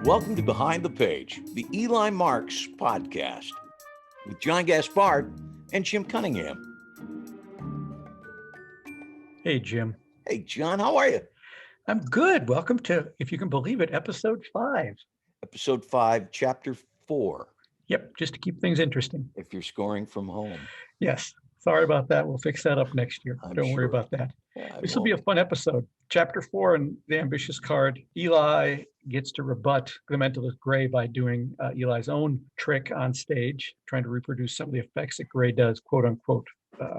Welcome to Behind the Page, the Eli Marks podcast with John Gaspard and Jim Cunningham. Hey, Jim. Hey, John, how are you? I'm good. Welcome to, if you can believe it, episode 5. Episode 5, chapter 4. Yep, just to keep things interesting. If you're scoring from home. Yes. Sorry about that. We'll fix that up next year. Don't worry about that. Yeah, This will be a fun episode. Chapter 4 in the ambitious card. Eli gets to rebut the mentalist Gray by doing Eli's own trick on stage, trying to reproduce some of the effects that Gray does, quote unquote,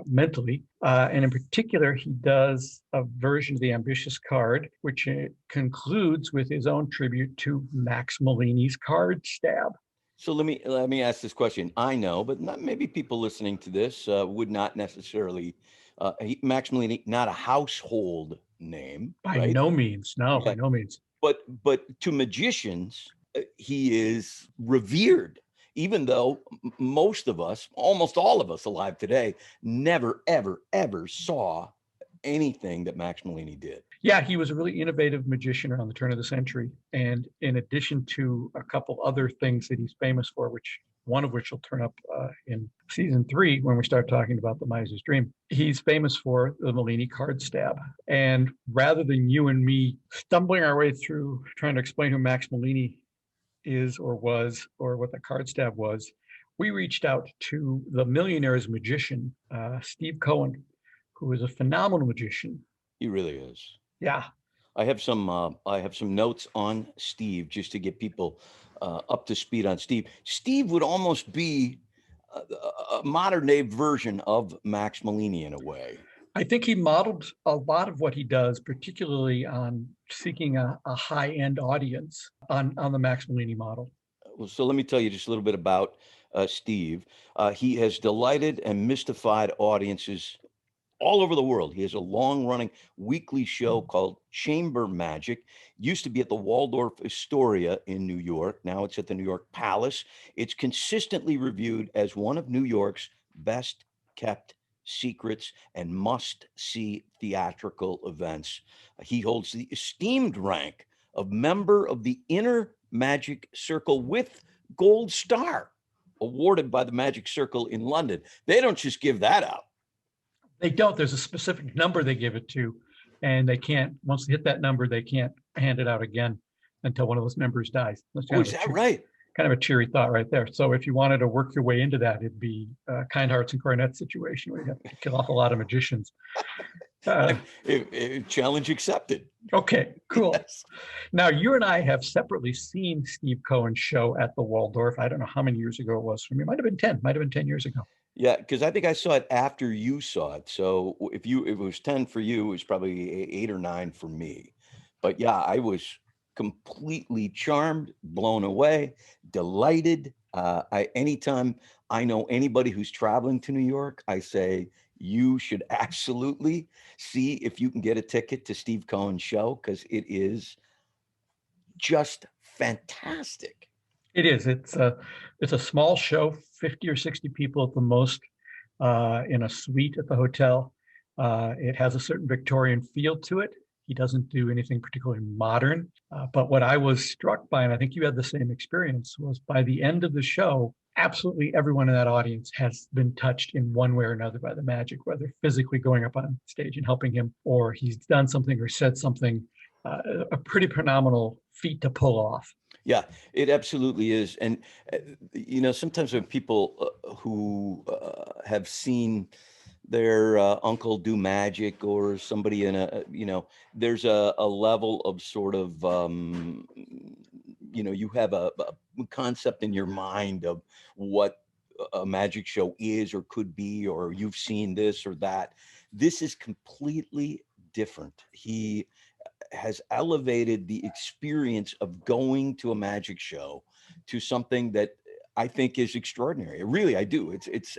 mentally. And in particular, he does a version of the ambitious card, which concludes with his own tribute to Max Malini's card stab. So let me ask this question. I know, but maybe people listening to this would not necessarily. Max Malini, not a household name. By right? no means. No, by no means. But to magicians, he is revered. Even though most of us, almost all of us alive today, never, ever, ever saw anything that Max Malini did. Yeah, he was a really innovative magician around the turn of the century. And in addition to a couple other things that he's famous for, one of which will turn up in season 3 when we start talking about the Miser's Dream, he's famous for the Malini card stab. And rather than you and me stumbling our way through trying to explain who Max Malini is or was, or what the card stab was, we reached out to the Millionaires magician, Steve Cohen, who is a phenomenal magician. He really is. Yeah. I have some notes on Steve just to get people up to speed on Steve. Steve would almost be a modern day version of Max Malini in a way. I think he modeled a lot of what he does, particularly on seeking a high-end audience on the Max Malini model. Well, so let me tell you just a little bit about Steve. He has delighted and mystified audiences all over the world. He has a long-running weekly show called Chamber Magic. Used to be at the Waldorf Astoria in New York. Now it's at the New York Palace. It's consistently reviewed as one of New York's best kept secrets and must-see theatrical events. He holds the esteemed rank of member of the Inner Magic Circle with Gold Star, awarded by the Magic Circle in London. They don't just give that out. They don't. There's a specific number they give it to, and they can't, once they hit that number, they can't hand it out again until one of those members dies. Oh, is that right? Kind of a cheery thought right there. So if you wanted to work your way into that, it'd be a Kind Hearts and Coronets situation where you have to kill off a lot of magicians. Challenge accepted. Okay, cool. Yes. Now, you and I have separately seen Steve Cohen's show at the Waldorf. I don't know how many years ago it was for me. It might have been 10 years ago. Yeah, because I think I saw it after you saw it. So if it was 10 for you, it was probably 8 or 9 for me. But yeah, I was completely charmed, blown away, delighted. Anytime I know anybody who's traveling to New York, I say, you should absolutely see if you can get a ticket to Steve Cohen's show, because it is just fantastic. It is. It's a small show, 50 or 60 people at the most, in a suite at the hotel. It has a certain Victorian feel to it. He doesn't do anything particularly modern. But what I was struck by, and I think you had the same experience, was by the end of the show, absolutely everyone in that audience has been touched in one way or another by the magic, whether physically going up on stage and helping him, or he's done something or said something, a pretty phenomenal feat to pull off. Yeah, it absolutely is. And, sometimes when people who have seen their uncle do magic, or somebody there's a level of sort of, you have a concept in your mind of what a magic show is or could be, or you've seen this or that. This is completely different. He has elevated the experience of going to a magic show to something that I think is extraordinary. Really, I do. It's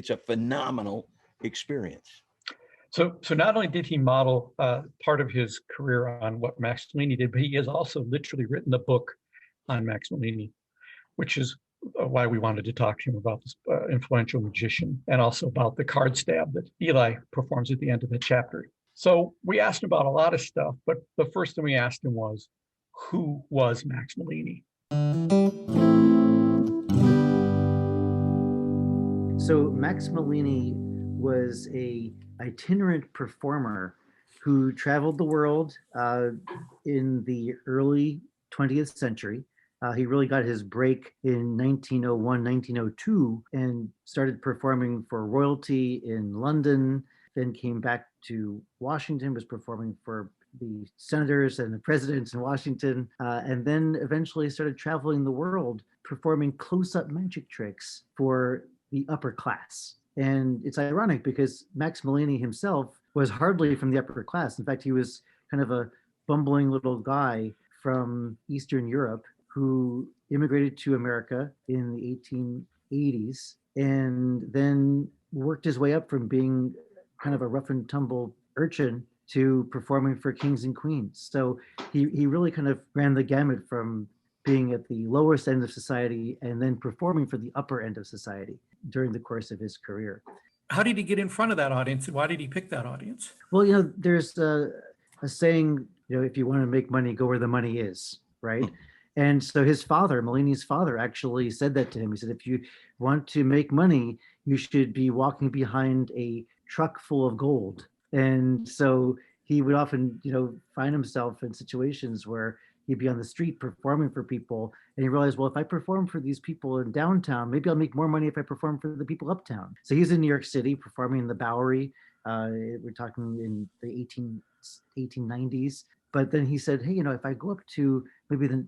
a phenomenal experience. So not only did he model part of his career on what Max Molini did, but he has also literally written a book on Max Malini, which is why we wanted to talk to him about this influential magician, and also about the card stab that Eli performs at the end of the chapter. So we asked him about a lot of stuff, but the first thing we asked him was, Who was Max Malini? So Max Malini was a itinerant performer who traveled the world in the early 20th century. He really got his break in 1901, 1902, and started performing for royalty in London, then came back to Washington, was performing for the senators and the presidents in Washington, and then eventually started traveling the world performing close-up magic tricks for the upper class. And it's ironic because Max Malini himself was hardly from the upper class. In fact, he was kind of a bumbling little guy from Eastern Europe who immigrated to America in the 1880s and then worked his way up from being kind of a rough and tumble urchin to performing for kings and queens. So he really kind of ran the gamut from being at the lowest end of society and then performing for the upper end of society during the course of his career. How did he get in front of that audience, and why did he pick that audience? Well, there's a saying, if you want to make money, go where the money is, right? And so his father, Malini's father, actually said that to him. He said, if you want to make money, you should be walking behind a truck full of gold. And so he would often, find himself in situations where he'd be on the street performing for people, and he realized, well, if I perform for these people in downtown, maybe I'll make more money if I perform for the people uptown. So he's in New York City performing in the Bowery. We're talking in the 1890s. But then he said, hey, if I go up to maybe the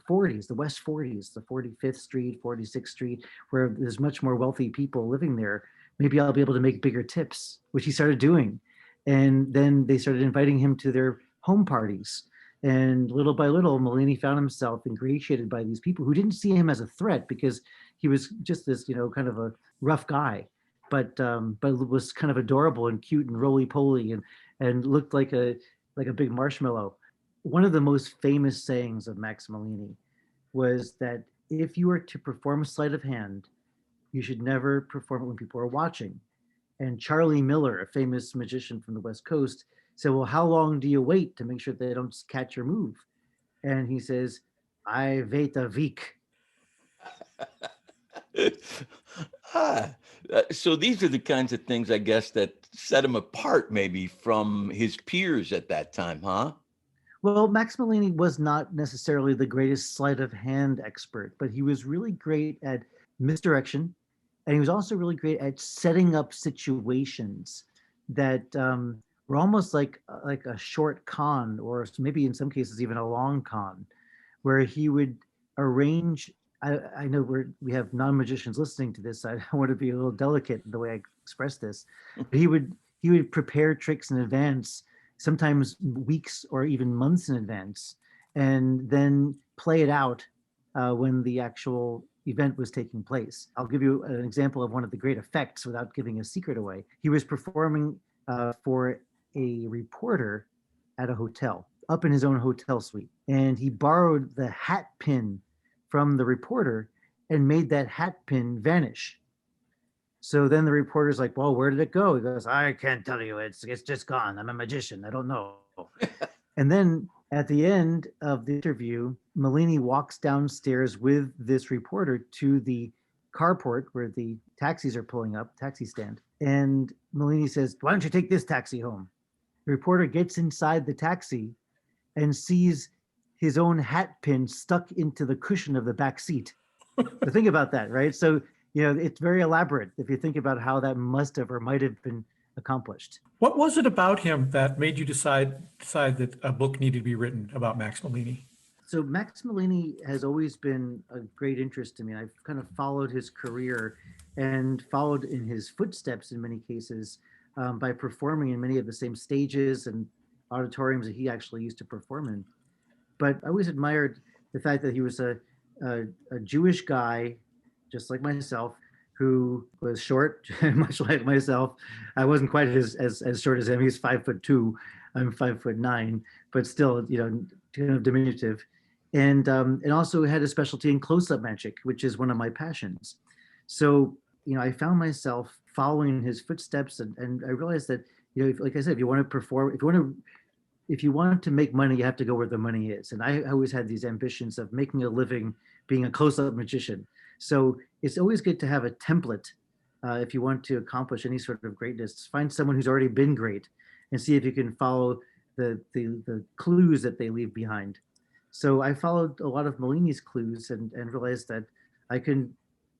40s, the West 40s, the 45th Street, 46th Street, where there's much more wealthy people living there, maybe I'll be able to make bigger tips, which he started doing. And then they started inviting him to their home parties. And little by little, Malini found himself ingratiated by these people who didn't see him as a threat because he was just this, kind of a rough guy, but was kind of adorable and cute and roly-poly and looked like a big marshmallow. One of the most famous sayings of Max Malini was that if you were to perform a sleight of hand, you should never perform it when people are watching. And Charlie Miller, a famous magician from the West Coast, said, well, how long do you wait to make sure they don't catch your move? And he says, I wait a week. So these are the kinds of things, I guess, that set him apart maybe from his peers at that time, huh? Well, Max Malini was not necessarily the greatest sleight of hand expert, but he was really great at misdirection. And he was also really great at setting up situations that were almost like a short con, or maybe in some cases even a long con, where he would arrange. I know we have non-magicians listening to this. I want to be a little delicate in the way I express this. But he would prepare tricks in advance, sometimes weeks or even months in advance, and then play it out when the actual event was taking place. I'll give you an example of one of the great effects without giving a secret away. He was performing for a reporter at a hotel, up in his own hotel suite. And he borrowed the hat pin from the reporter and made that hat pin vanish. So then the reporter's like, well, where did it go? He goes, I can't tell you. It's just gone. I'm a magician. I don't know. And then at the end of the interview, Malini walks downstairs with this reporter to the carport where the taxis are pulling up, taxi stand. And Malini says, why don't you take this taxi home? The reporter gets inside the taxi and sees his own hat pin stuck into the cushion of the back seat. So think about that, right? So, it's very elaborate if you think about how that must have or might have been accomplished. What was it about him that made you decide that a book needed to be written about Max Molini? So Max Malini has always been a great interest to me. I've kind of followed his career and followed in his footsteps in many cases by performing in many of the same stages and auditoriums that he actually used to perform in. But I always admired the fact that he was a Jewish guy, just like myself, who was short, much like myself. I wasn't quite as short as him. He's 5'2". I'm 5'9", but still, kind of diminutive. And also had a specialty in close-up magic, which is one of my passions. So, I found myself following his footsteps, and I realized that, like I said, if you want to perform, if you want to if you want to make money, you have to go where the money is. And I always had these ambitions of making a living being a close-up magician. So it's always good to have a template if you want to accomplish any sort of greatness. Find someone who's already been great and see if you can follow the clues that they leave behind. So I followed a lot of Molini's clues and realized that I can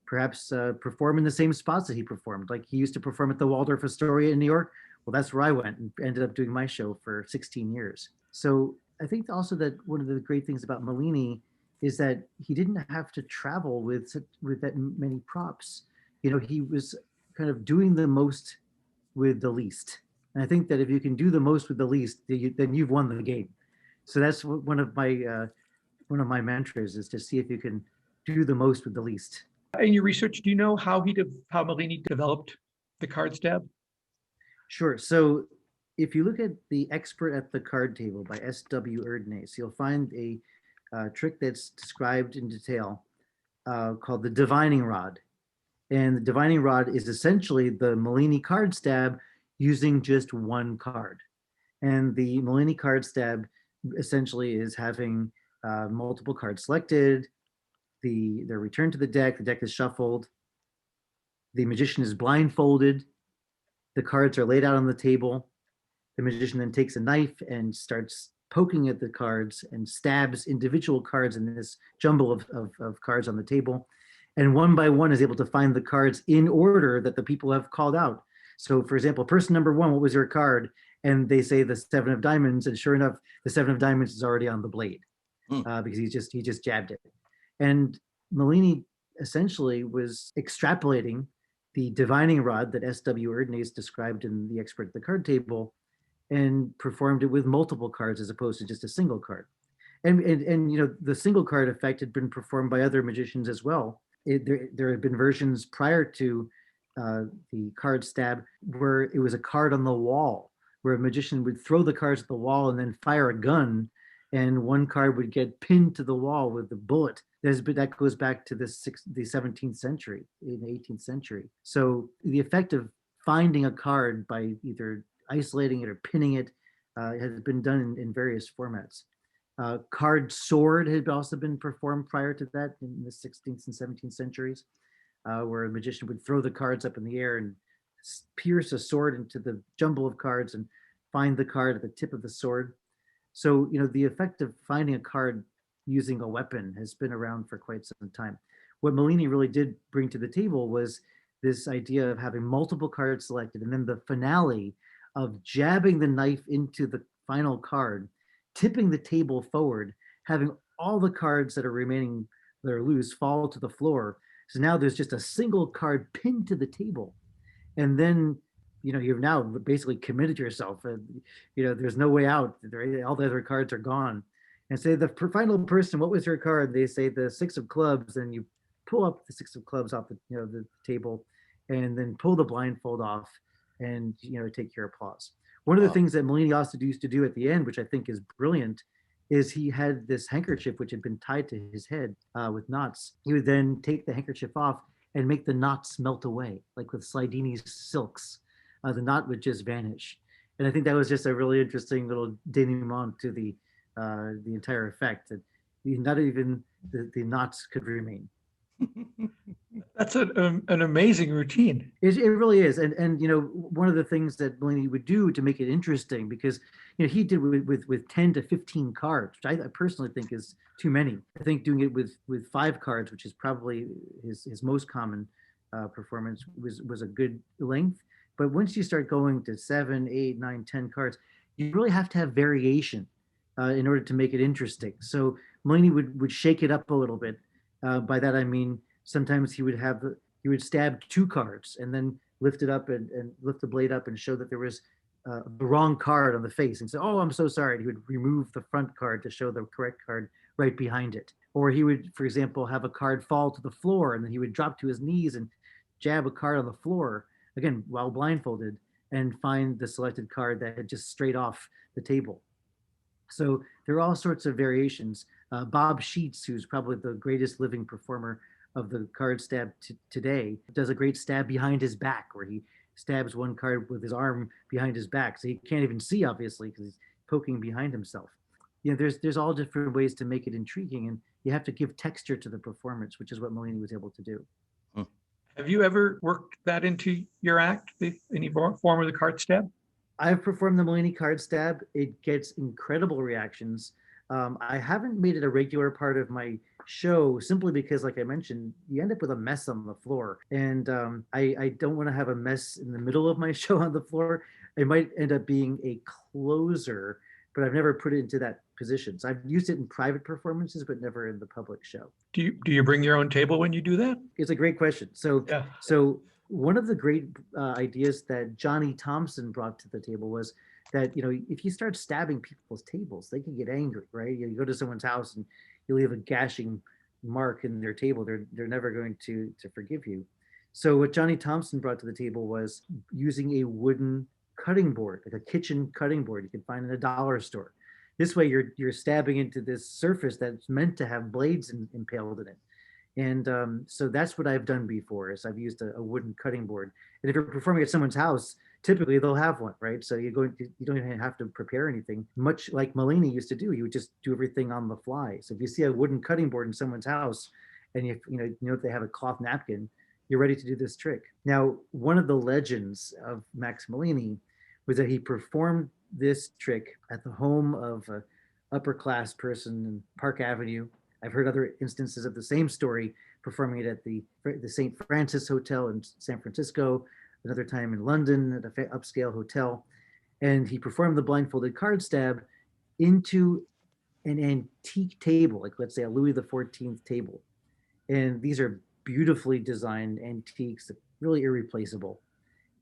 perhaps perform in the same spots that he performed. Like he used to perform at the Waldorf Astoria in New York. Well, that's where I went and ended up doing my show for 16 years. So I think also that one of the great things about Molini is that he didn't have to travel with that many props. You know, he was kind of doing the most with the least. And I think that if you can do the most with the least, then you've won the game. So that's one of my mantras is to see if you can do the most with the least. In your research, do you know how how Molini developed the card stab? Sure. So if you look at the Expert at the Card Table by S.W. Erdnase, you'll find a trick that's described in detail called the divining rod. And the divining rod is essentially the Molini card stab using just one card. And the Molini card stab essentially is having multiple cards selected, they're returned to the deck is shuffled, the magician is blindfolded, the cards are laid out on the table. The magician then takes a knife and starts poking at the cards and stabs individual cards in this jumble of cards on the table. And one by one is able to find the cards in order that the people have called out. So for example, person number one, what was your card? And they say the 7 of diamonds, and sure enough, the 7 of diamonds is already on the blade because he just jabbed it. And Molini essentially was extrapolating the divining rod that S.W. Erdnase described in The Expert at the Card Table and performed it with multiple cards as opposed to just a single card. And you know, the single card effect had been performed by other magicians as well. There had been versions prior to the card stab where it was a card on the wall, where a magician would throw the cards at the wall and then fire a gun, and one card would get pinned to the wall with a bullet. That goes back to the 17th century, in the 18th century. So the effect of finding a card by either isolating it or pinning it has been done in various formats. Card sword had also been performed prior to that in the 16th and 17th centuries, where a magician would throw the cards up in the air and pierce a sword into the jumble of cards and find the card at the tip of the sword. So, you know, the effect of finding a card using a weapon has been around for quite some time. What Molini really did bring to the table was this idea of having multiple cards selected and then the finale of jabbing the knife into the final card, tipping the table forward, having all the cards that are remaining that are loose fall to the floor. So now there's just a single card pinned to the table. And then, you know, you've now basically committed yourself. You know, there's no way out. All the other cards are gone. And say the final person, what was your card? They say the 6 of clubs, and you pull up the 6 of clubs off the table, and then pull the blindfold off, and take your applause. One of the things that Molini also used to do at the end, which I think is brilliant, is he had this handkerchief which had been tied to his head with knots. He would then take the handkerchief off and make the knots melt away, like with Slidini's silks. The knot would just vanish. And I think that was just a really interesting little denouement to the entire effect, that not even the knots could remain. That's an amazing routine. It really is, and one of the things that Molini would do to make it interesting, because he did with 10 to 15 cards, which I personally think is too many. I think doing it with 5 cards, which is probably his most common performance, was a good length. But once you start going to 7, 8, 9, 10 cards, you really have to have variation in order to make it interesting. So Molini would shake it up a little bit. By that I mean sometimes he would stab 2 cards and then lift it up and lift the blade up and show that there was the wrong card on the face and say, "Oh, I'm so sorry." He would remove the front card to show the correct card right behind it. Or he would, for example, have a card fall to the floor, and then he would drop to his knees and jab a card on the floor, again, while blindfolded, and find the selected card that had just strayed off the table. So there are all sorts of variations. Bob Sheets, who's probably the greatest living performer of the card stab today, does a great stab behind his back, where he stabs one card with his arm behind his back. So he can't even see, obviously, because poking behind himself. There's all different ways to make it intriguing, and you have to give texture to the performance, which is what Molini was able to do. Have you ever worked that into your act, any form of the card stab? I've performed the Molini card stab. It gets incredible reactions. I haven't made it a regular part of my show simply because, like I mentioned, you end up with a mess on the floor. And I don't want to have a mess in the middle of my show on the floor. It might end up being a closer, but I've never put it into that position. So I've used it in private performances, but never in the public show. Do you bring your own table when you do that? It's a great question. So one of the great ideas that Johnny Thompson brought to the table was that, if you start stabbing people's tables, they can get angry, right? You go to someone's house and you leave a gashing mark in their table, they're never going to forgive you. So what Johnny Thompson brought to the table was using a wooden cutting board, like a kitchen cutting board you can find in a dollar store. This way you're stabbing into this surface that's meant to have blades impaled in it. And so that's what I've done before, is I've used a wooden cutting board. And if you're performing at someone's house, typically they'll have one, right? So you don't even have to prepare anything. Much like Molini used to do, you would just do everything on the fly. So if you see a wooden cutting board in someone's house, and if they have a cloth napkin, you're ready to do this trick. Now, one of the legends of Max Molini was that he performed this trick at the home of an upper class person in Park Avenue. I've heard other instances of the same story, performing it at the St. Francis Hotel in San Francisco, another time in London at an upscale hotel. And he performed the blindfolded card stab into an antique table, like let's say a Louis XIV table. And these are beautifully designed antiques, really irreplaceable.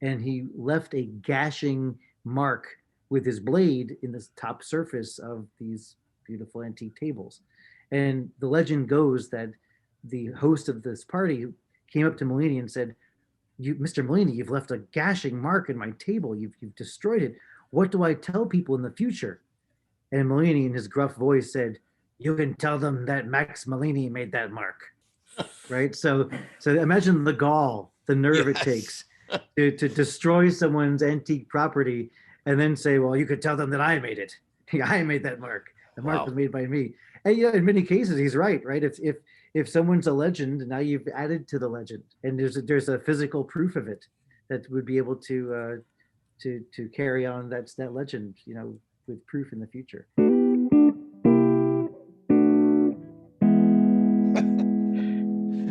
And he left a gashing mark with his blade in the top surface of these beautiful antique tables. And the legend goes that the host of this party came up to Molini and said, Mr. Molini, you've left a gashing mark in my table. You've destroyed it. What do I tell people in the future? And Molini, in his gruff voice, said, you can tell them that Max Molini made that mark. Right? So imagine the gall, the nerve it takes to destroy someone's antique property and then say, well, you could tell them that I made it. I made that mark. The mark was made by me. And in many cases, he's right? If someone's a legend, now you've added to the legend, and there's a physical proof of it that would be able to carry on that legend, with proof in the future.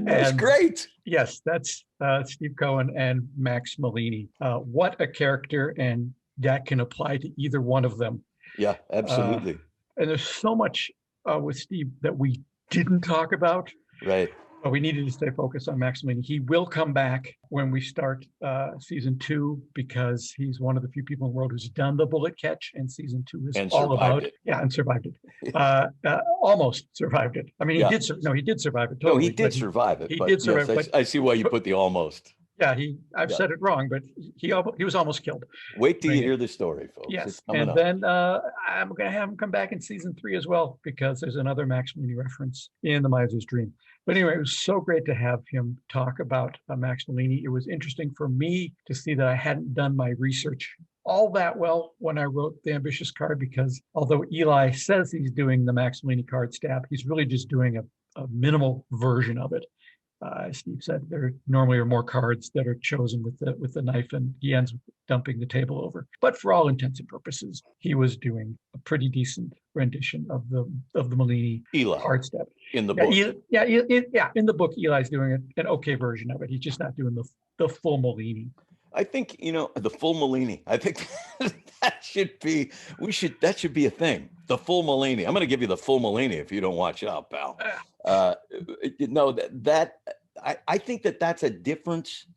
That's great. Yes, that's Steve Cohen and Max Malini. What a character, and that can apply to either one of them. Yeah, absolutely. And there's so much with Steve that we didn't talk about. Right. But we needed to stay focused on Max Malini. He will come back when we start season 2, because he's one of the few people in the world who's done the bullet catch, and season 2 is all about it. Yeah, and survived it. Almost survived it. I mean, he did survive it. Totally, no, he did survive it. He did survive it. Yes, I see why you put the almost. Yeah, I've said it wrong, but he was almost killed. Wait till you hear the story, folks. Yes, and then I'm going to have him come back in season 3 as well, because there's another Max Malini reference in The Miser's Dream. But anyway, it was so great to have him talk about Max Malini. It was interesting for me to see that I hadn't done my research all that well when I wrote The Ambitious Card, because although Eli says he's doing the Max Malini card stab, he's really just doing a minimal version of it. As Steve said, there normally are more cards that are chosen with the knife, and he ends up dumping the table over. But for all intents and purposes, he was doing a pretty decent rendition of the Malini card stab in the book. In the book, Eli's doing an okay version of it. He's just not doing the full Malini. I think the full Malini. I think that should be a thing. The full Malini. I'm going to give you the full Malini if you don't watch out, pal. I think that's a difference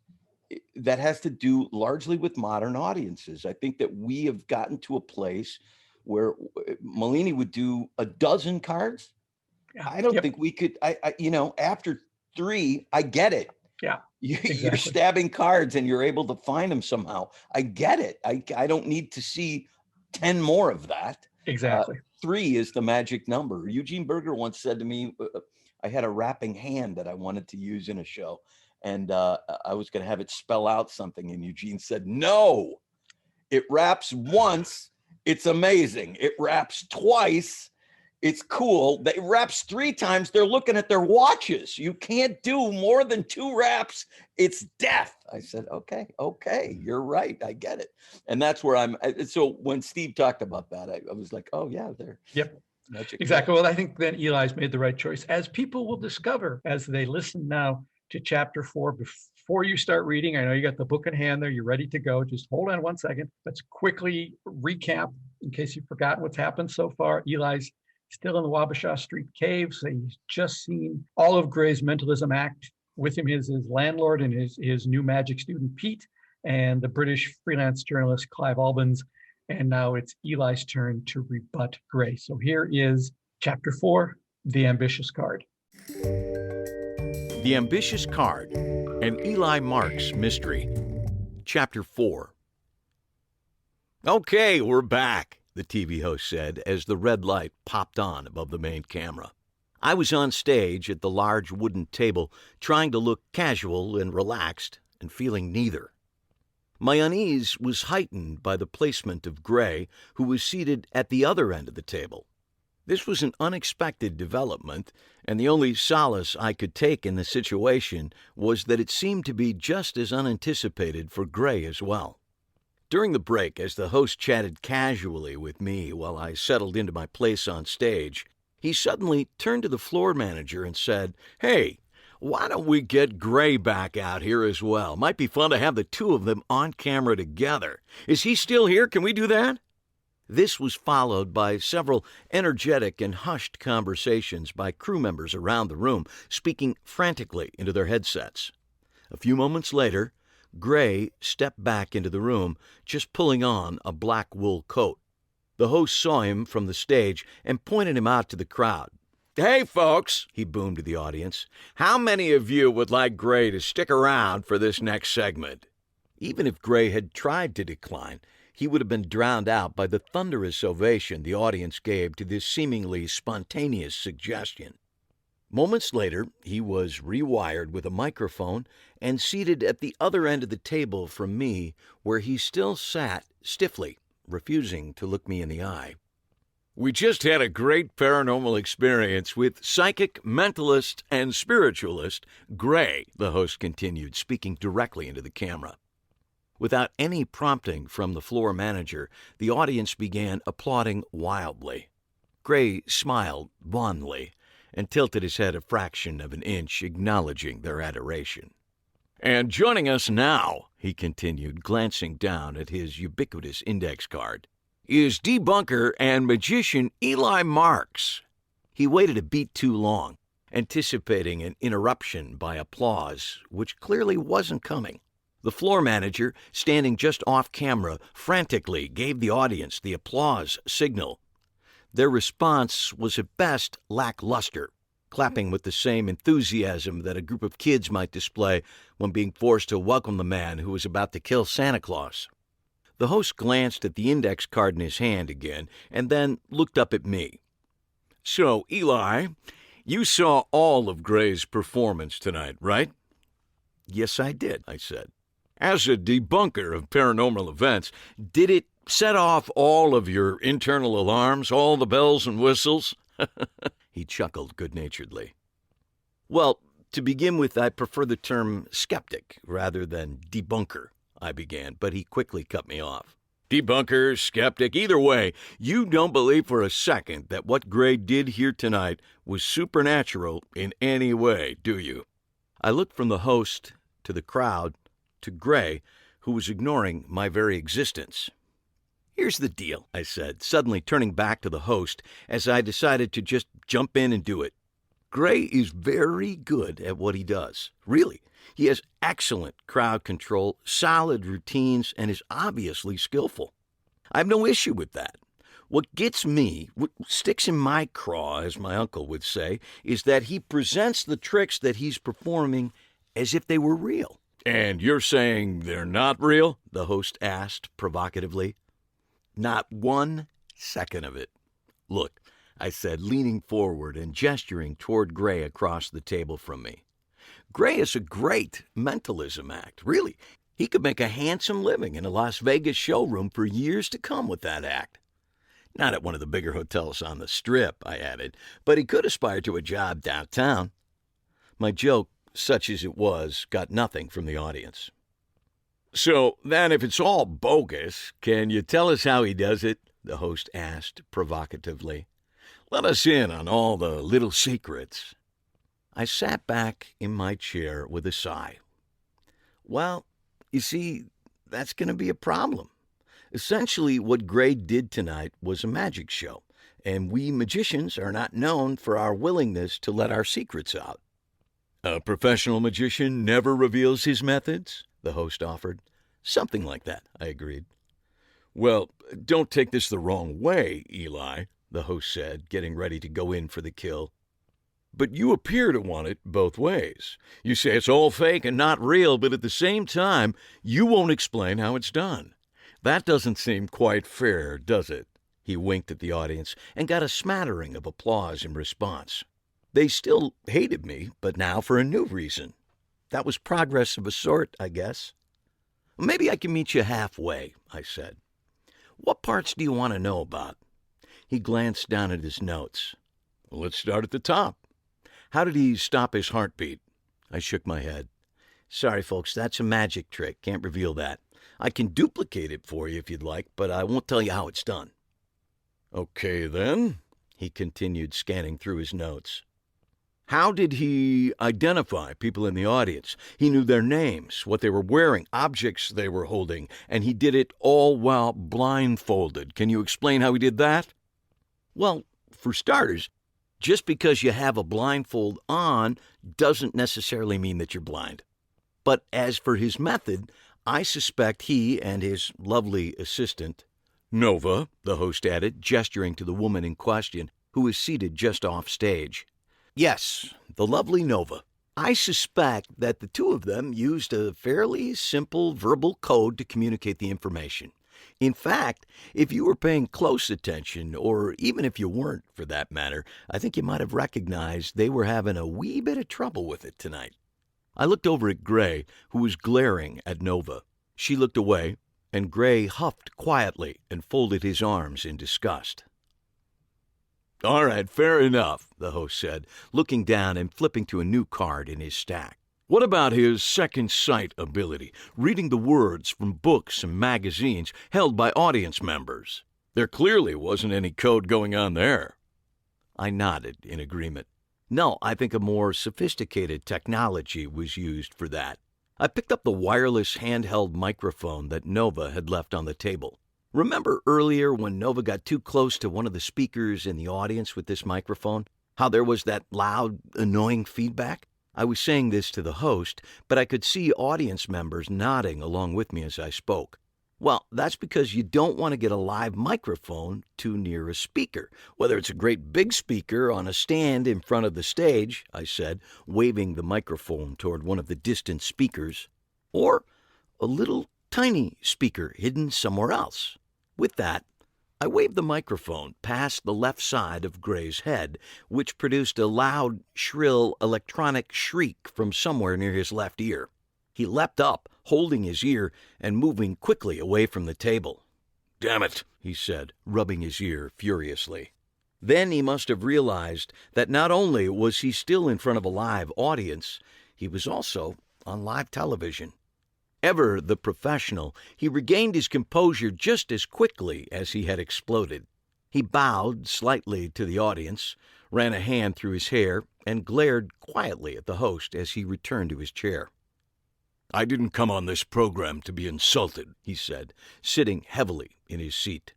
that has to do largely with modern audiences. I think that we have gotten to a place where Malini would do a dozen cards. Yeah. I don't think we could. After 3, I get it. Yeah. You're stabbing cards and you're able to find them somehow. I get it. I don't need to see 10 more of that. Exactly. 3 is the magic number. Eugene Berger once said to me, I had a rapping hand that I wanted to use in a show, and I was going to have it spell out something. And Eugene said, no, it raps once It's amazing. It raps twice. It's cool. It raps 3 times. They're looking at their watches. You can't do more than 2 raps. It's death. I said, okay, you're right. I get it. And that's where so when Steve talked about that, I was like, oh yeah, they're Yep. magic. Exactly. Well, I think then Eli's made the right choice, as people will discover as they listen now to chapter 4. Before you start reading, I know you got the book in hand there, you're ready to go. Just hold on one second. Let's quickly recap in case you've forgotten what's happened so far. Eli's still in the Wabasha Street cave. So he's just seen all of Gray's mentalism act. With him is his landlord and his new magic student, Pete, and the British freelance journalist, Clive Albans. And now it's Eli's turn to rebut Gray. So here is chapter 4, The Ambitious Card. The Ambitious Card, an Eli Marks mystery. Chapter 4. Okay, we're back, the TV host said as the red light popped on above the main camera. I was on stage at the large wooden table, trying to look casual and relaxed, and feeling neither. My unease was heightened by the placement of Gray, who was seated at the other end of the table. This was an unexpected development, and the only solace I could take in the situation was that it seemed to be just as unanticipated for Gray as well. During the break, as the host chatted casually with me while I settled into my place on stage, he suddenly turned to the floor manager and said, "Hey, why don't we get Gray back out here as well? Might be fun to have the 2 of them on camera together. Is he still here? Can we do that?" This was followed by several energetic and hushed conversations by crew members around the room, speaking frantically into their headsets. A few moments later, Gray stepped back into the room, just pulling on a black wool coat. The host saw him from the stage and pointed him out to the crowd. "Hey, folks," he boomed to the audience, "how many of you would like Gray to stick around for this next segment?" Even if Gray had tried to decline, he would have been drowned out by the thunderous ovation the audience gave to this seemingly spontaneous suggestion. Moments later, he was rewired with a microphone and seated at the other end of the table from me, where he still sat stiffly, refusing to look me in the eye. "We just had a great paranormal experience with psychic, mentalist, and spiritualist Gray," the host continued, speaking directly into the camera. Without any prompting from the floor manager, the audience began applauding wildly. Gray smiled wanly and tilted his head a fraction of an inch, acknowledging their adoration. "And joining us now," he continued, glancing down at his ubiquitous index card, "is debunker and magician Eli Marks." He waited a beat too long, anticipating an interruption by applause, which clearly wasn't coming. The floor manager, standing just off camera, frantically gave the audience the applause signal. Their response was at best lackluster, clapping with the same enthusiasm that a group of kids might display when being forced to welcome the man who was about to kill Santa Claus. The host glanced at the index card in his hand again and then looked up at me. "So, Eli, you saw all of Gray's performance tonight, right?" "Yes, I did," I said. "As a debunker of paranormal events, did it set off all of your internal alarms, all the bells and whistles?" He chuckled good-naturedly. "Well, to begin with, I prefer the term skeptic rather than debunker," I began, but he quickly cut me off. "Debunker, skeptic, either way, you don't believe for a second that what Gray did here tonight was supernatural in any way, do you?" I looked from the host to the crowd to Gray, who was ignoring my very existence. "Here's the deal," I said, suddenly turning back to the host as I decided to just jump in and do it. "Gray is very good at what he does. Really. He has excellent crowd control, solid routines, and is obviously skillful. I have no issue with that. What gets me, what sticks in my craw, as my uncle would say, is that he presents the tricks that he's performing as if they were real." "And you're saying they're not real?" the host asked provocatively. "Not 1 second of it. Look," I said, leaning forward and gesturing toward Gray across the table from me. "Gray is a great mentalism act, really. He could make a handsome living in a Las Vegas showroom for years to come with that act. Not at one of the bigger hotels on the Strip, I added, but he could aspire to a job downtown. My joke, such as it was, got nothing from the audience. So then if it's all bogus, can you tell us how he does it? The host asked provocatively. Let us in on all the little secrets. I sat back in my chair with a sigh. Well, you see, that's going to be a problem. Essentially, what Gray did tonight was a magic show, and we magicians are not known for our willingness to let our secrets out. A professional magician never reveals his methods, the host offered. Something like that, I agreed. Well, don't take this the wrong way, Eli, the host said, getting ready to go in for the kill. But you appear to want it both ways. You say it's all fake and not real, but at the same time, you won't explain how it's done. That doesn't seem quite fair, does it? He winked at the audience and got a smattering of applause in response. They still hated me, but now for a new reason. That was progress of a sort, I guess. Maybe I can meet you halfway, I said. What parts do you want to know about? He glanced down at his notes. Let's start at the top. How did he stop his heartbeat? I shook my head. Sorry, folks, that's a magic trick. Can't reveal that. I can duplicate it for you if you'd like, but I won't tell you how it's done. Okay, then, he continued, scanning through his notes. How did he identify people in the audience? He knew their names, what they were wearing, objects they were holding, and he did it all while blindfolded. Can you explain how he did that? Well, for starters, just because you have a blindfold on doesn't necessarily mean that you're blind. But as for his method, I suspect he and his lovely assistant, Nova, the host added, gesturing to the woman in question, who was seated just off stage. Yes, the lovely Nova. I suspect that the two of them used a fairly simple verbal code to communicate the information. In fact, if you were paying close attention, or even if you weren't for that matter, I think you might have recognized they were having a wee bit of trouble with it tonight. I looked over at Gray, who was glaring at Nova. She looked away, and Gray huffed quietly and folded his arms in disgust. All right, fair enough, the host said, looking down and flipping to a new card in his stack. What about his second sight ability, reading the words from books and magazines held by audience members? There clearly wasn't any code going on there. I nodded in agreement. No, I think a more sophisticated technology was used for that. I picked up the wireless handheld microphone that Nova had left on the table. Remember earlier when Nova got too close to one of the speakers in the audience with this microphone? How there was that loud, annoying feedback? I was saying this to the host, but I could see audience members nodding along with me as I spoke. Well, that's because you don't want to get a live microphone too near a speaker. Whether it's a great big speaker on a stand in front of the stage, I said, waving the microphone toward one of the distant speakers, or a little tiny speaker hidden somewhere else. With that, I waved the microphone past the left side of Gray's head, which produced a loud, shrill electronic shriek from somewhere near his left ear. He leapt up, holding his ear and moving quickly away from the table. Damn it, he said, rubbing his ear furiously. Then he must have realized that not only was he still in front of a live audience, he was also on live television. Ever the professional, he regained his composure just as quickly as he had exploded. He bowed slightly to the audience, ran a hand through his hair, and glared quietly at the host as he returned to his chair. I didn't come on this program to be insulted, he said, sitting heavily in his seat.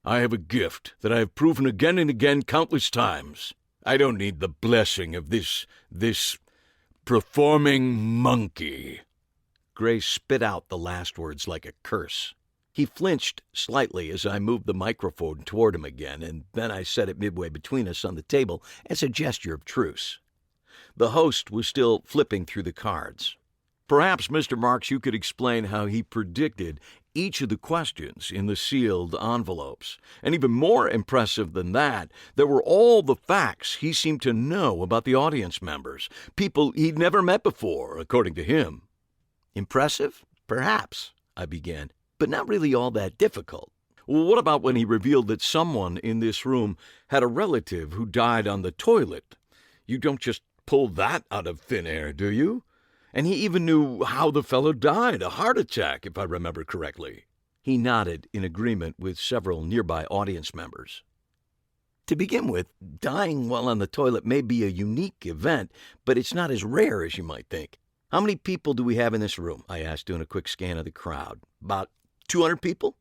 I have a gift that I have proven again and again countless times. I don't need the blessing of this performing monkey. Gray spit out the last words like a curse. He flinched slightly as I moved the microphone toward him again, and then I set it midway between us on the table as a gesture of truce. The host was still flipping through the cards. Perhaps, Mr. Marks, you could explain how he predicted each of the questions in the sealed envelopes. And even more impressive than that, there were all the facts he seemed to know about the audience members, people he'd never met before, according to him. Impressive? Perhaps, I began, but not really all that difficult. Well, what about when he revealed that someone in this room had a relative who died on the toilet? You don't just pull that out of thin air, do you? And he even knew how the fellow died, a heart attack, if I remember correctly. He nodded in agreement with several nearby audience members. To begin with, dying while on the toilet may be a unique event, but it's not as rare as you might think. How many people do we have in this room? I asked, doing a quick scan of the crowd. About 200 people?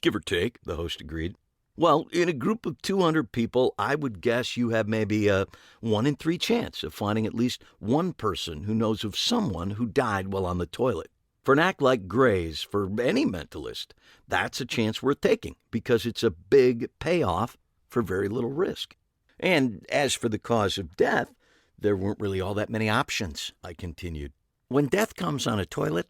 Give or take, the host agreed. Well, in a group of 200 people, I would guess you have maybe a 1 in 3 chance of finding at least one person who knows of someone who died while on the toilet. For an act like Gray's, for any mentalist, that's a chance worth taking because it's a big payoff for very little risk. And as for the cause of death, there weren't really all that many options, I continued. When death comes on a toilet,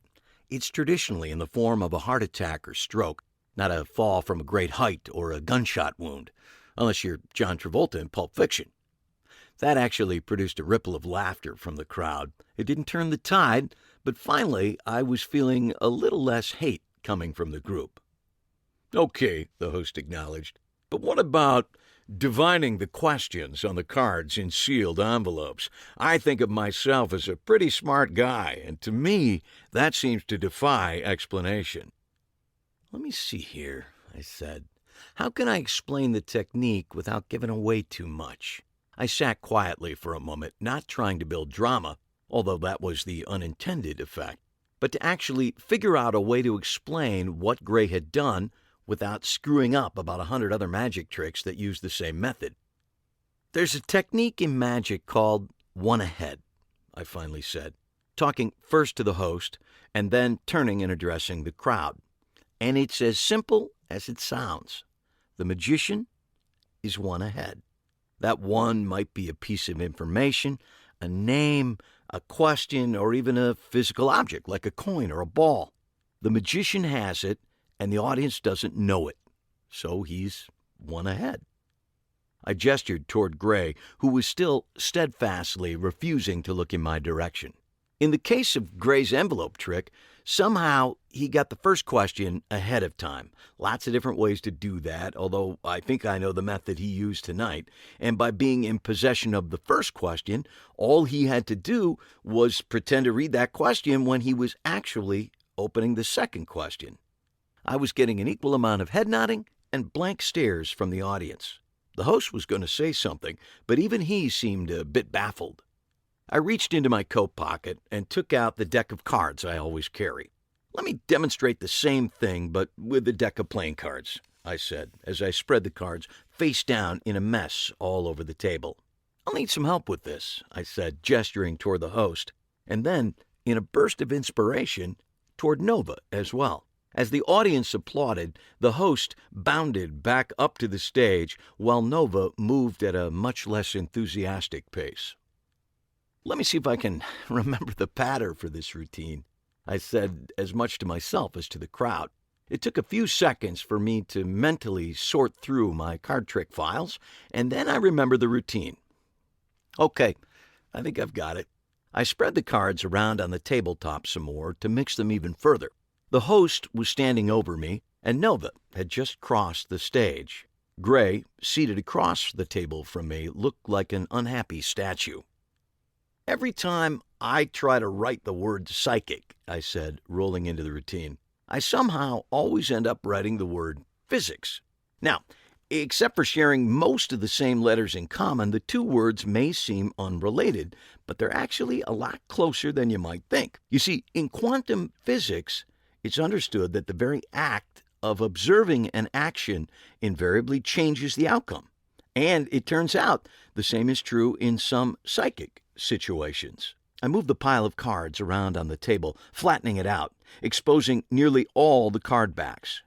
it's traditionally in the form of a heart attack or stroke, not a fall from a great height or a gunshot wound, unless you're John Travolta in Pulp Fiction. That actually produced a ripple of laughter from the crowd. It didn't turn the tide, but finally I was feeling a little less hate coming from the group. Okay, the host acknowledged, but what about divining the questions on the cards in sealed envelopes? I think of myself as a pretty smart guy, and to me, that seems to defy explanation. Let me see here, I said. How can I explain the technique without giving away too much? I sat quietly for a moment, not trying to build drama, although that was the unintended effect, but to actually figure out a way to explain what Gray had done without screwing up about 100 other magic tricks that use the same method. There's a technique in magic called one ahead, I finally said, talking first to the host and then turning and addressing the crowd. And it's as simple as it sounds. The magician is one ahead. That one might be a piece of information, a name, a question, or even a physical object like a coin or a ball. The magician has it, and the audience doesn't know it, so he's one ahead. I gestured toward Gray, who was still steadfastly refusing to look in my direction. In the case of Gray's envelope trick, somehow he got the first question ahead of time. Lots of different ways to do that, although I think I know the method he used tonight. And by being in possession of the first question, all he had to do was pretend to read that question when he was actually opening the second question. I was getting an equal amount of head nodding and blank stares from the audience. The host was going to say something, but even he seemed a bit baffled. I reached into my coat pocket and took out the deck of cards I always carry. Let me demonstrate the same thing, but with a deck of playing cards, I said, as I spread the cards face down in a mess all over the table. I'll need some help with this, I said, gesturing toward the host, and then, in a burst of inspiration, toward Nova as well. As the audience applauded, the host bounded back up to the stage while Nova moved at a much less enthusiastic pace. Let me see if I can remember the pattern for this routine, I said, as much to myself as to the crowd. It took a few seconds for me to mentally sort through my card trick files, and then I remembered the routine. Okay, I think I've got it. I spread the cards around on the tabletop some more to mix them even further. The host was standing over me, and Nova had just crossed the stage. Gray, seated across the table from me, looked like an unhappy statue. Every time I try to write the word psychic, I said, rolling into the routine, I somehow always end up writing the word physics. Now, except for sharing most of the same letters in common, the two words may seem unrelated, but they're actually a lot closer than you might think. You see, in quantum physics, it's understood that the very act of observing an action invariably changes the outcome. And it turns out the same is true in some psychic situations. I moved the pile of cards around on the table, flattening it out, exposing nearly all the card backs.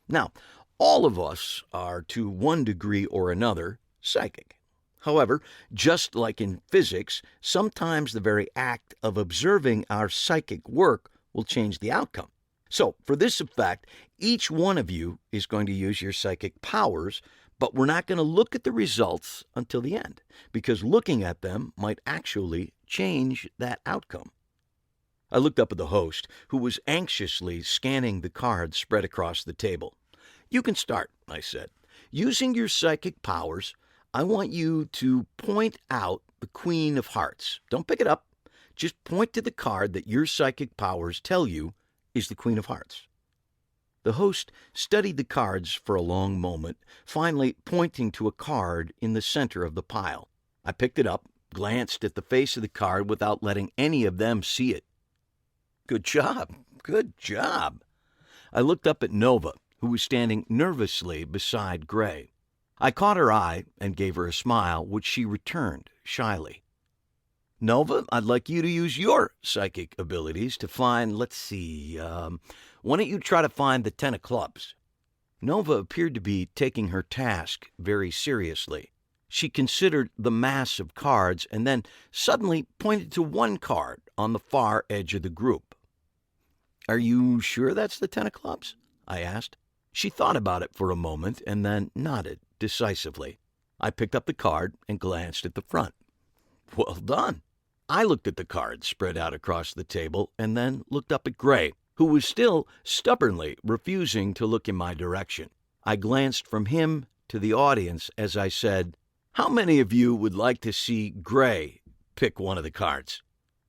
Now, all of us are, to one degree or another, psychic. However, just like in physics, sometimes the very act of observing our psychic work will change the outcome. So, for this effect, each one of you is going to use your psychic powers, but we're not going to look at the results until the end, because looking at them might actually change that outcome. I looked up at the host, who was anxiously scanning the cards spread across the table. You can start, I said. Using your psychic powers, I want you to point out the Queen of Hearts. Don't pick it up. Just point to the card that your psychic powers tell you is the Queen of Hearts. The host studied the cards for a long moment, finally pointing to a card in the center of the pile. I picked it up, glanced at the face of the card without letting any of them see it. Good job. Good job. I looked up at Nova, who was standing nervously beside Gray. I caught her eye and gave her a smile, which she returned shyly. Nova, I'd like you to use your psychic abilities to find, why don't you try to find the 10 of clubs? Nova appeared to be taking her task very seriously. She considered the mass of cards and then suddenly pointed to one card on the far edge of the group. Are you sure that's the 10 of clubs? I asked. She thought about it for a moment and then nodded decisively. I picked up the card and glanced at the front. Well done. I looked at the cards spread out across the table and then looked up at Gray, who was still stubbornly refusing to look in my direction. I glanced from him to the audience as I said, "How many of you would like to see Gray pick one of the cards?"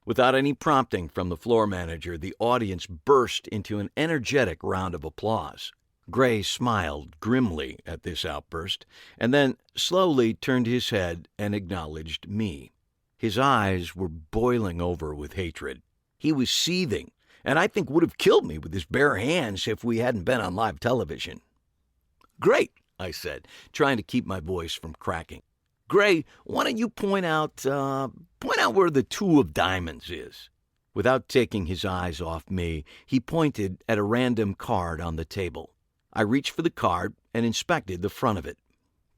Without any prompting from the floor manager, the audience burst into an energetic round of applause. Gray smiled grimly at this outburst and then slowly turned his head and acknowledged me. His eyes were boiling over with hatred. He was seething, and I think would have killed me with his bare hands if we hadn't been on live television. "Great," I said, trying to keep my voice from cracking. "Gray, why don't you point out where the 2 of diamonds is?" Without taking his eyes off me, he pointed at a random card on the table. I reached for the card and inspected the front of it.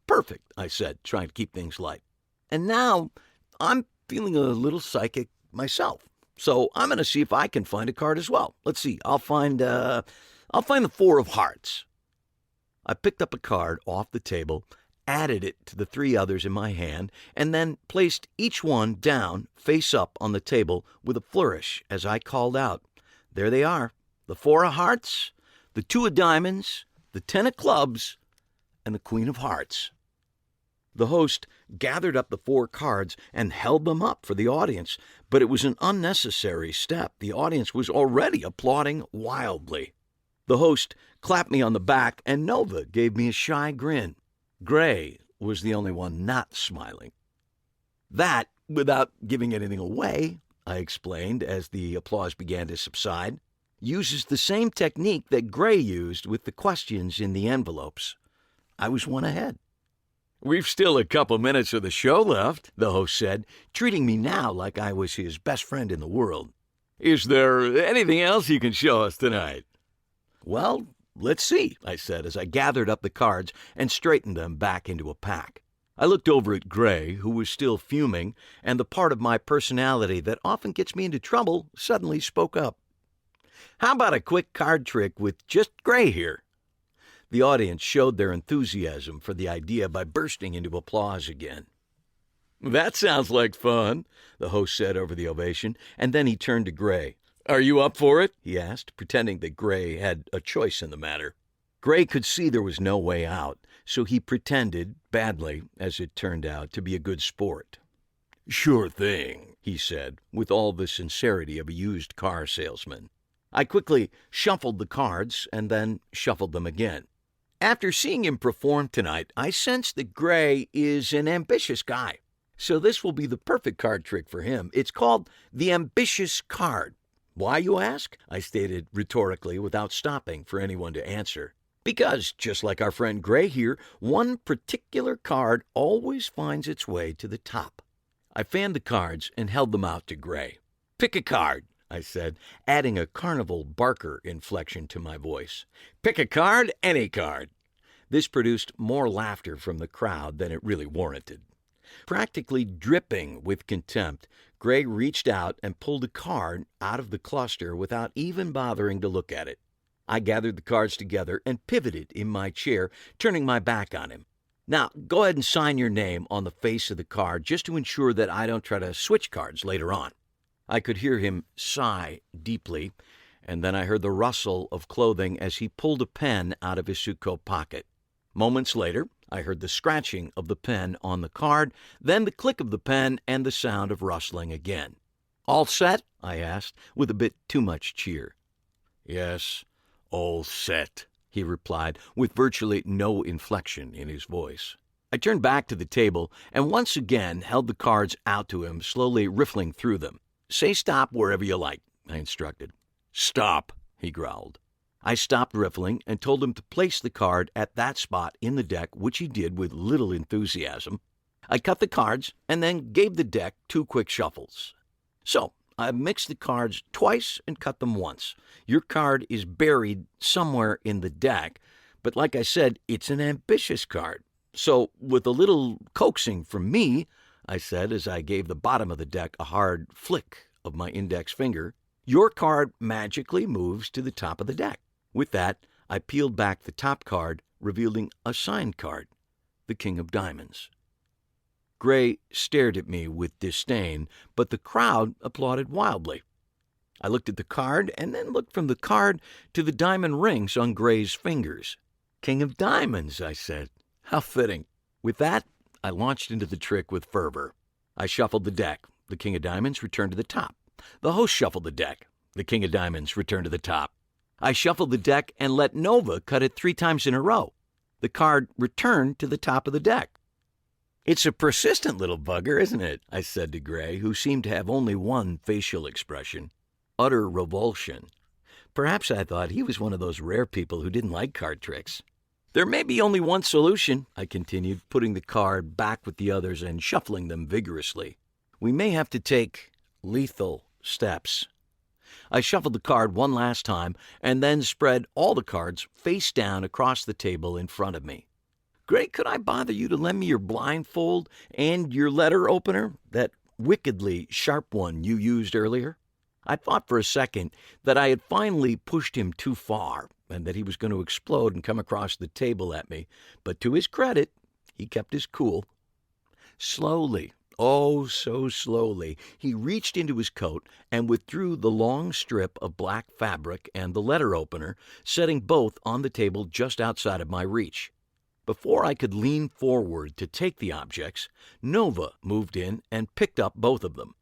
"Perfect," I said, trying to keep things light. "And now I'm feeling a little psychic myself, so I'm going to see if I can find a card as well. Let's see, I'll find the 4 of hearts." I picked up a card off the table, added it to the 3 others in my hand, and then placed each one down face up on the table with a flourish as I called out, "There they are, the 4 of hearts, the 2 of diamonds, the 10 of clubs, and the Queen of Hearts." The host gathered up the 4 cards and held them up for the audience, but it was an unnecessary step. The audience was already applauding wildly. The host clapped me on the back, and Nova gave me a shy grin. Gray was the only one not smiling. "That, without giving anything away," I explained as the applause began to subside, "uses the same technique that Gray used with the questions in the envelopes." I was one ahead. "We've still a couple minutes of the show left," the host said, treating me now like I was his best friend in the world. "Is there anything else you can show us tonight?" "Well, let's see," I said as I gathered up the cards and straightened them back into a pack. I looked over at Gray, who was still fuming, and the part of my personality that often gets me into trouble suddenly spoke up. "How about a quick card trick with just Gray here?" The audience showed their enthusiasm for the idea by bursting into applause again. "That sounds like fun," the host said over the ovation, and then he turned to Gray. "Are you up for it?" he asked, pretending that Gray had a choice in the matter. Gray could see there was no way out, so he pretended, badly, as it turned out, to be a good sport. "Sure thing," he said, with all the sincerity of a used car salesman. I quickly shuffled the cards and then shuffled them again. After seeing him perform tonight, I sense that Gray is an ambitious guy, so this will be the perfect card trick for him. It's called the Ambitious Card. Why, you ask? I stated rhetorically without stopping for anyone to answer. Because, just like our friend Gray here, one particular card always finds its way to the top. I fanned the cards and held them out to Gray. "Pick a card," I said, adding a carnival barker inflection to my voice. "Pick a card, any card." This produced more laughter from the crowd than it really warranted. Practically dripping with contempt, Gray reached out and pulled a card out of the cluster without even bothering to look at it. I gathered the cards together and pivoted in my chair, turning my back on him. "Now, go ahead and sign your name on the face of the card just to ensure that I don't try to switch cards later on." I could hear him sigh deeply, and then I heard the rustle of clothing as he pulled a pen out of his suit coat pocket. Moments later, I heard the scratching of the pen on the card, then the click of the pen and the sound of rustling again. "All set?" I asked, with a bit too much cheer. "Yes, all set," he replied, with virtually no inflection in his voice. I turned back to the table and once again held the cards out to him, slowly riffling through them. "Say stop wherever you like," I instructed. "Stop," he growled. I stopped riffling and told him to place the card at that spot in the deck, which he did with little enthusiasm. I cut the cards and then gave the deck 2 quick shuffles. "So, I mixed the cards twice and cut them once. Your card is buried somewhere in the deck, but like I said, it's an ambitious card. So, with a little coaxing from me," I said as I gave the bottom of the deck a hard flick of my index finger, "your card magically moves to the top of the deck." With that, I peeled back the top card, revealing a signed card, the King of Diamonds. Gray stared at me with disdain, but the crowd applauded wildly. I looked at the card and then looked from the card to the diamond rings on Gray's fingers. "King of Diamonds," I said. "How fitting." With that, I launched into the trick with fervor. I shuffled the deck. The King of Diamonds returned to the top. The host shuffled the deck. The King of Diamonds returned to the top. I shuffled the deck and let Nova cut it 3 times in a row. The card returned to the top of the deck. "It's a persistent little bugger, isn't it?" I said to Gray, who seemed to have only one facial expression: utter revulsion. Perhaps I thought he was one of those rare people who didn't like card tricks. "There may be only one solution," I continued, putting the card back with the others and shuffling them vigorously. "We may have to take lethal steps." I shuffled the card one last time and then spread all the cards face down across the table in front of me. "Gray, could I bother you to lend me your blindfold and your letter opener, that wickedly sharp one you used earlier?" I thought for a second that I had finally pushed him too far and that he was going to explode and come across the table at me, but to his credit, he kept his cool. Slowly, oh so slowly, he reached into his coat and withdrew the long strip of black fabric and the letter opener, setting both on the table just outside of my reach. Before I could lean forward to take the objects, Nova moved in and picked up both of them.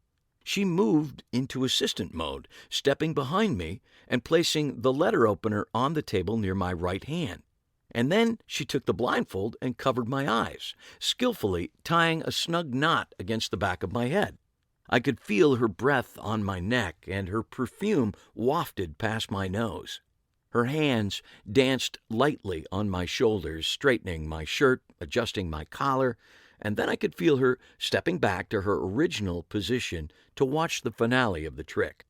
She moved into assistant mode, stepping behind me and placing the letter opener on the table near my right hand. And then she took the blindfold and covered my eyes, skillfully tying a snug knot against the back of my head. I could feel her breath on my neck, and her perfume wafted past my nose. Her hands danced lightly on my shoulders, straightening my shirt, adjusting my collar, and then I could feel her stepping back to her original position to watch the finale of the trick.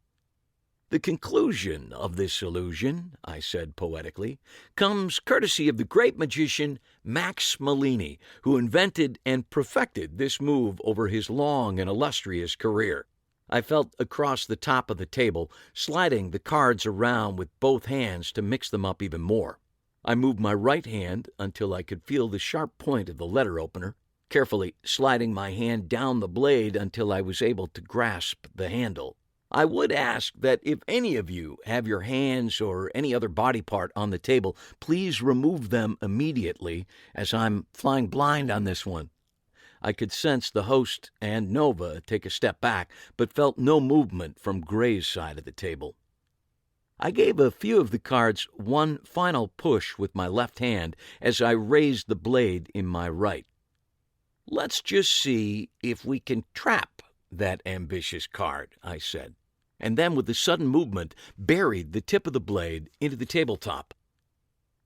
"The conclusion of this illusion," I said poetically, "comes courtesy of the great magician Max Malini, who invented and perfected this move over his long and illustrious career." I felt across the top of the table, sliding the cards around with both hands to mix them up even more. I moved my right hand until I could feel the sharp point of the letter opener, carefully sliding my hand down the blade until I was able to grasp the handle. I would ask that if any of you have your hands or any other body part on the table, please remove them immediately, as I'm flying blind on this one. I could sense the host and Nova take a step back, but felt no movement from Gray's side of the table. I gave a few of the cards one final push with my left hand as I raised the blade in my right. "Let's just see if we can trap that ambitious card," I said, and then with a sudden movement buried the tip of the blade into the tabletop.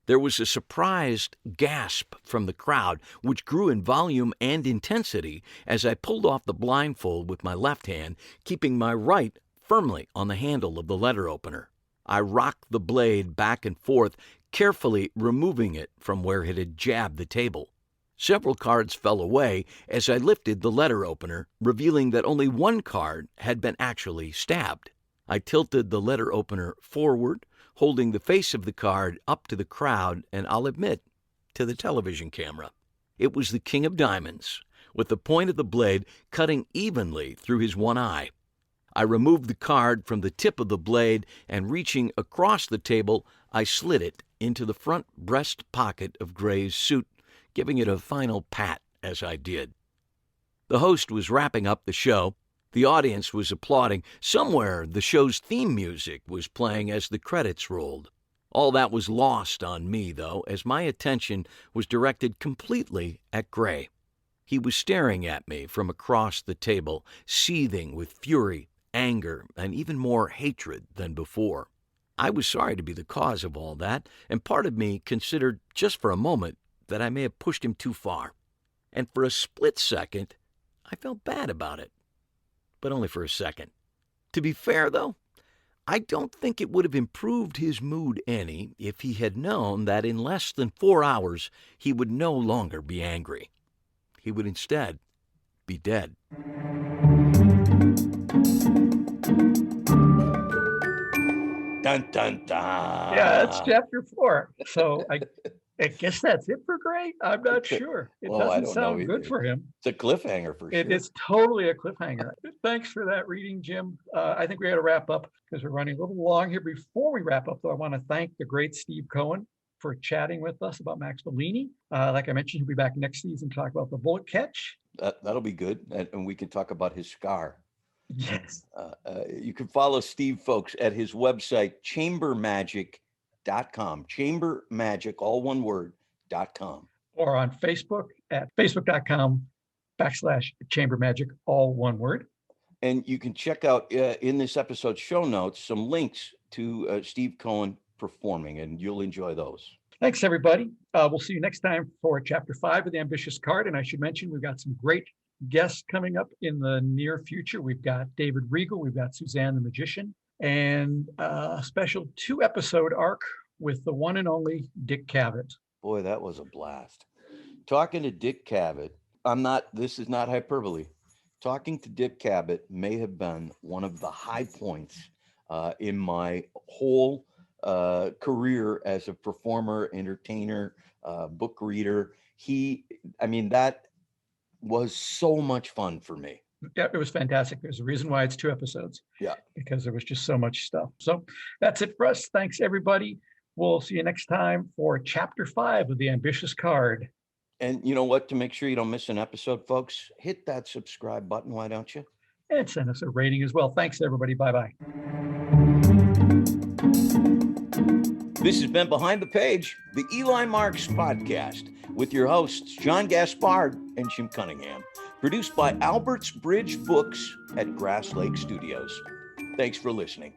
There was a surprised gasp from the crowd, which grew in volume and intensity as I pulled off the blindfold with my left hand, keeping my right firmly on the handle of the letter opener. I rocked the blade back and forth, carefully removing it from where it had jabbed the table. Several cards fell away as I lifted the letter opener, revealing that only one card had been actually stabbed. I tilted the letter opener forward, holding the face of the card up to the crowd and, I'll admit, to the television camera. It was the King of Diamonds, with the point of the blade cutting evenly through his one eye. I removed the card from the tip of the blade, and reaching across the table, I slid it into the front breast pocket of Gray's suit, giving it a final pat as I did. The host was wrapping up the show. The audience was applauding. Somewhere, the show's theme music was playing as the credits rolled. All that was lost on me, though, as my attention was directed completely at Gray. He was staring at me from across the table, seething with fury, anger, and even more hatred than before. I was sorry to be the cause of all that, and part of me considered just for a moment that I may have pushed him too far. And for a split second, I felt bad about it. But only for a second. To be fair, though, I don't think it would have improved his mood any if he had known that in less than 4 hours he would no longer be angry. He would instead be dead. Dun, dun, dun. Yeah, that's chapter 4. So I guess that's it for Gray. I'm not sure. It Oh, I doesn't don't know sound good either. for him. It's a cliffhanger for sure. It is totally a cliffhanger. Thanks for that reading, Jim. I think we got to wrap up because we're running a little long here. Before we wrap up, though, I want to thank the great Steve Cohen for chatting with us about Max Molini. Like I mentioned, he'll be back next season to talk about the bullet catch. That'll be good. And we can talk about his scar. Yes. You can follow Steve, folks, at his website, chambermagic.com. Chambermagic, all one word, .com. Or on Facebook at facebook.com/chambermagic, all one word. And you can check out in this episode's show notes some links to Steve Cohen performing, and you'll enjoy those. Thanks, everybody. We'll see you next time for Chapter 5 of The Ambitious Card. And I should mention, we've got some great guests coming up in the near future. We've got David Regal, we've got Suzanne the Magician, and a special 2-episode arc with the one and only Dick Cavett. Boy, that was a blast. Talking to Dick Cavett, this is not hyperbole. Talking to Dick Cavett may have been one of the high points in my whole career as a performer, entertainer, book reader. That was so much fun for me. Yeah, it was fantastic. There's a reason why it's 2 episodes. Yeah. Because there was just so much stuff. So that's it for us. Thanks, everybody. We'll see you next time for Chapter 5 of The Ambitious Card. And you know what? To make sure you don't miss an episode, folks, hit that subscribe button. Why don't you? And send us a rating as well. Thanks, everybody. Bye-bye. This has been Behind the Page, the Eli Marks podcast, with your hosts, John Gaspard and Jim Cunningham. Produced by Alberts Bridge Books at Grass Lake Studios. Thanks for listening.